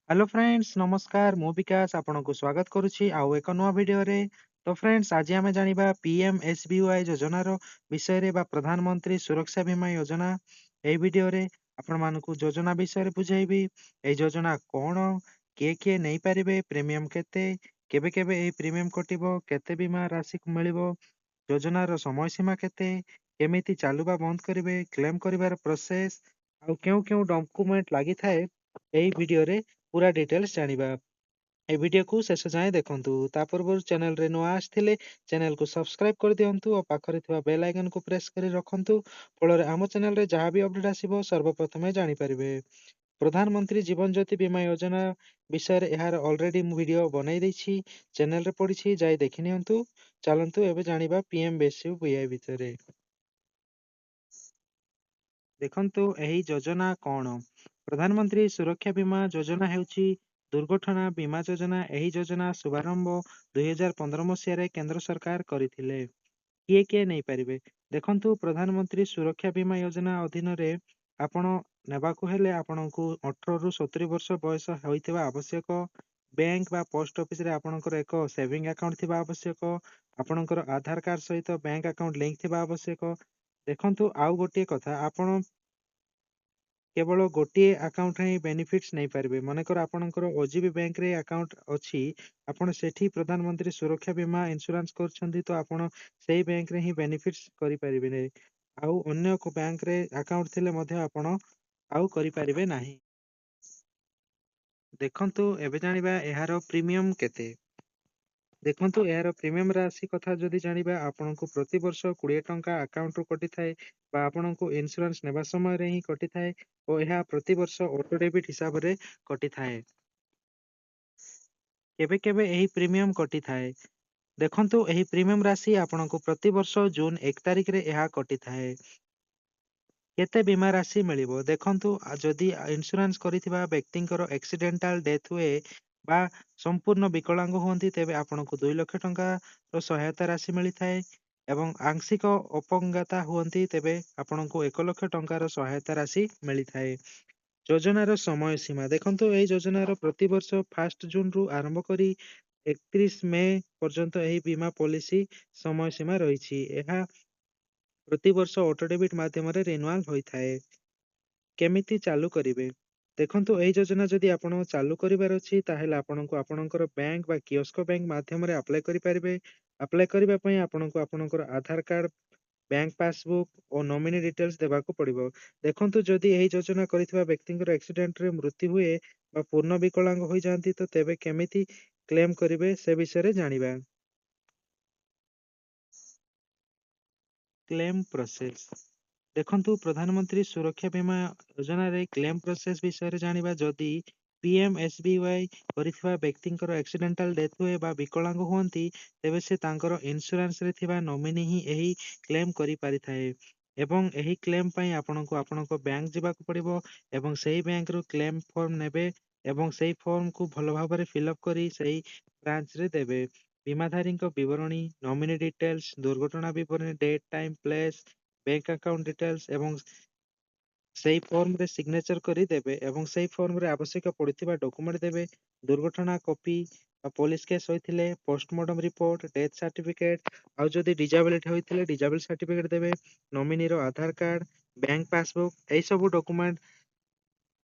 Hello friends नमस्कार मु विकास आपनको स्वागत करुछि आउ एक नुआ वीडियो रे। तो फ्रेंड्स आज आमे जानिबा पीएमएसबीवाई योजनार विषय रे बा प्रधानमंत्री सुरक्षा बीमा योजना। एई वीडियो रे आपण मानकु योजना विषय रे बुझाइबी। एई योजना कोन, के नै पारिबे, प्रीमियम केते, केबे केबे एई प्रीमियम कटिबो, केते बीमा राशि मिलिबो, योजनार समय सीमा केते, केमिति चालू बा बंद करिवे, क्लेम करिवार प्रोसेस आउ केउ केउ डॉक्यूमेंट लागि थाए एई वीडियो रे पूरा डिटेल्स जानिबा। ए वीडियो को शेष जाए देखंतु। ता पूर्व चैनल रे नुआ आस्थिले चैनल को सब्सक्राइब कर दियंतु और पाखरे थिबा बेल आइकन को प्रेस करी रखंतु। फଳରେ ଆମ चैनल रे जहां भी अपडेट आसीबो सर्वप्रथमे जानि परिबे। प्रधानमंत्री जीवन ज्योति बीमा योजना विषय रे एहार ऑलरेडी मु वीडियो बनाई दैछि, चैनल रे पडिछि जाई देखि नियंतु। चलंतु एबे जानिबा पीएमएसबीवाई विषय। देखंतु एही योजना कोन। प्रधानमंत्री सुरक्षा बीमा योजना हेउची दुर्घटना बीमा योजना। एही योजना शुभारंभ 2015 मसीह केंद्र सरकार करथिले। किए नहीं पारिबे। देखंतु प्रधानमंत्री सुरक्षा बीमा योजना अधीन रे आपण नेबाकु हेले आपणकु 18 रु 70 वर्ष बयस होइतिबा आवश्यक। बैंक बा पोस्ट ऑफिस रे आपणकर एक सेविंग अकाउंट थिबा आवश्यक। आपणकर आधार कार्ड सहित बैंक अकाउंट लिंक थिबा आवश्यक। देखंतु आउ गोटे कथा आपण केवल गोटे अकाउंट रे बेनिफिट्स नहीं पारिबे। मनकर आपणकर ओजीबी बैंक रे अकाउंट अछि, आपण सेठी प्रधानमंत्री सुरक्षा बीमा इंश्योरेंस करछंती तो आपण सेही बैंक रे ही बेनिफिट्स करि पारिबे नै। आउ अन्य को बैंक रे अकाउंट थिले मध्ये आपण आउ करि पारिबे नाही। देखंतु एबे जानिबा एहार प्रीमियम केते। देखंतु एहार प्रीमियम राशि कथा जदि जानिबा आपनको प्रति वर्ष 20 टंका अकाउंट रू कटि थाए बा आपनको इंश्योरेंस नेबा समय रे ही कटि थाए ओ एहा प्रति वर्ष ऑटो डेबिट हिसाब रे कटि थाए। केबे केबे एही प्रीमियम कटि थाए। देखंतु एही प्रीमियम राशि आपनको प्रति वर्ष जून 1 तारिख रे एहा कटि थाए। केते बीमा राशि मिलिबो। देखंतु जदि इंश्योरेंस करिथिबा व्यक्तिंकर एक्सीडेंटल डेथ हुए बा संपूर्ण विकलांग हुअंती तेबे आपनको 2 लाख टंका रो सहायता राशि मिली थाए एवं आंशिक अपंगता हुअंती तेबे आपनको 1 लाख टंका रो सहायता राशि मिली थाए। योजनार समय सीमा देखंतु एही योजनार प्रति वर्ष 1 जून रु आरंभ करी 31 मई पर्यंत एही बीमा पॉलिसी समय सीमा रहिछि। एहा प्रति वर्ष ऑटो डेबिट माध्यम रे रिन्यूअल होई थाए। केमिति चालू करिवे। देखंतु एही योजना जदि आपण चालू करिवार अछि ताहेले आपणको आपणकर बैंक बा कियोस्क बैंक माध्यम रे अप्लाई करि पारिबे। अप्लाई करिबा पई आपणको आपणकर आधार कार्ड, बैंक पासबुक और नॉमिनी डिटेल्स देबाको पड़िबो। देखंतु जदि एही योजना करिथिबा व्यक्तिंकर एक्सीडेंट रे मृत्यु हुए बा पूर्ण विकलांग होई जांती तो तेबे केमिति क्लेम करिवे से विषय रे जानिबा। क्लेम प्रोसेस देखंतु प्रधानमंत्री सुरक्षा बीमा योजना रे क्लेम प्रोसेस विषय रे जानिबा। जदि पीएमएसबीवाई करिथिबा व्यक्तिंकर एक्सीडेंटल डेथ हुए बा विकलांग हुअंती तेबे से तांकर इंश्योरेंस रे थिबा नॉमिनी ही एही क्लेम करि पारि थाए एवं एही क्लेम पई आपनको आपनको बैंक जिबाक पड़िबो एवं सेही बैंक रो क्लेम फॉर्म नेबे एवं सेही फॉर्म को भलो भाबरे फिलअप करी सेही ब्रांच रे देबे। बीमाधारी विवरणी, नॉमिनी डिटेल्स, दुर्घटना विवरणी, date time place, bank account details एवं सेही फॉर्म रे सिग्नेचर करी देबे एवं सेही फॉर्म रे आवश्यक पड़िथिबा डॉक्यूमेंट देबे। दुर्घटना कॉपी पुलिस केस होइथिले पोस्टमार्टम रिपोर्ट, डेथ सर्टिफिकेट आउ जदि डिजेबिलिटी होइथिले डिजेबल सर्टिफिकेट देबे। नॉमिनी रो आधार कार्ड, बैंक पासबुक एई सब डॉक्यूमेंट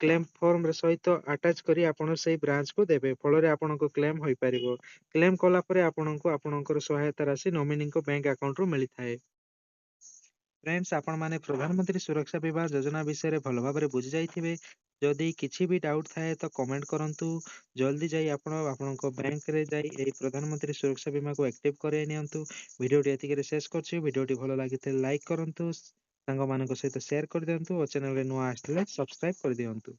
क्लेम फॉर्म रे सहित अटैच करी आपण सेही ब्रांच को देबे। फଳରେ आपनको क्लेम होई परिबो। क्लेम कला परे आपनको आपनकर सहायता राशि नॉमिनी को बैंक अकाउंट रो मिली थाए। फ्रेंड्स आपण माने प्रधानमंत्री सुरक्षा बीमा योजना विषय रे भलो भाबरे बुझि जाइथिबे। जदि किछि भी डाउट थाए तो कमेंट करंतु। जल्दी जाई आपण आपनको बैंक रे जाई एई प्रधानमंत्री सुरक्षा बीमा को एक्टिव करे नियंतु। वीडियोटी एतिके रे शेष करछि। वीडियोटी भलो लागिते लाइक करंतु, सांग मानक सहित शेयर कर दियंतु और चैनल रे नुआ आस्थिले सब्सक्राइब कर दियंतु।